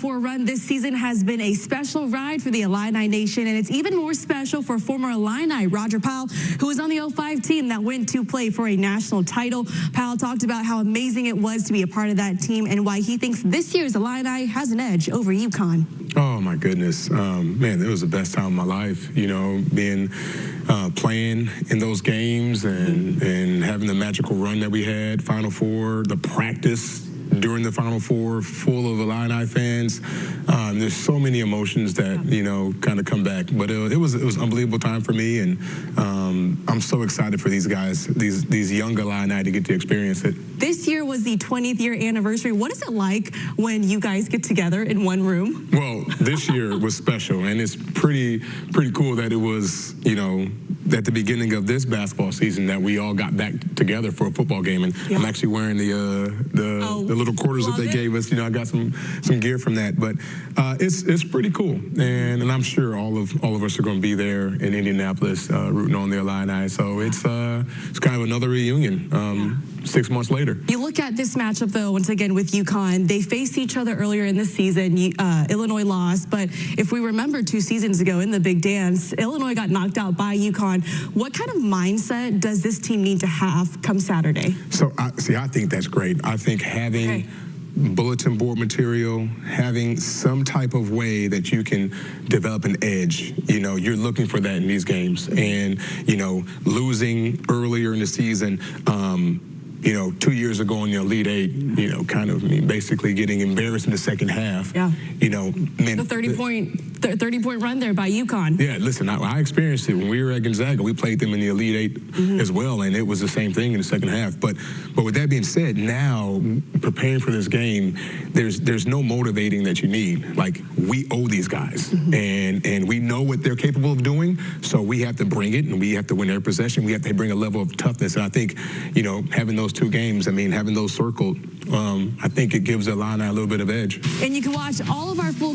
Four run this season has been a special ride for the Illini Nation, and it's even more special for former Illini Roger Powell, who was on the 05 team that went to play for a national title. Powell talked about how amazing it was to be a part of that team and why he thinks this year's Illini has an edge over UConn. Oh, my goodness. Man, it was the best time of my life, you know, being playing in those games and having the magical run that we had, Final Four, the practice during the Final Four, full of Illini fans. There's so many emotions that, you know, kind of come back. But it was an unbelievable time for me, and I'm so excited for these guys, these young Illini, to get to experience it. This year was the 20th year anniversary. What is it like when you guys get together in one room? Well, this year was special, and it's pretty cool that it was, you know, at the beginning of this basketball season that we all got back together for a football game. And I'm actually wearing the little quarters that they gave us. You know, I got some gear from that. But it's pretty cool, and I'm sure all of us are going to be there in Indianapolis rooting on the Illini. So it's kind of another reunion. 6 months later. You look at this matchup, though, once again with UConn. They faced each other earlier in the season. Illinois lost, but if we remember 2 seasons ago in the Big Dance, Illinois got knocked out by UConn. What kind of mindset does this team need to have come Saturday? So, I think that's great. I think having bulletin board material, having some type of way that you can develop an edge. You know, you're looking for that in these games. And, you know, losing earlier in the season, you know, 2 years ago in the Elite Eight, you know, kind of basically getting embarrassed in the second half. Yeah. You know, man, the 30-point run there by UConn. Yeah, listen, I experienced it when we were at Gonzaga. We played them in the Elite Eight as well, and it was the same thing in the second half. But with that being said, now preparing for this game, there's no motivating that you need. Like, we owe these guys, and we know what they're capable of doing. So we have to bring it, and we have to win every possession. We have to bring a level of toughness. And I think, you know, having those 2 games, I mean, having those circled, I think it gives the Illini a little bit of edge. And you can watch all of our full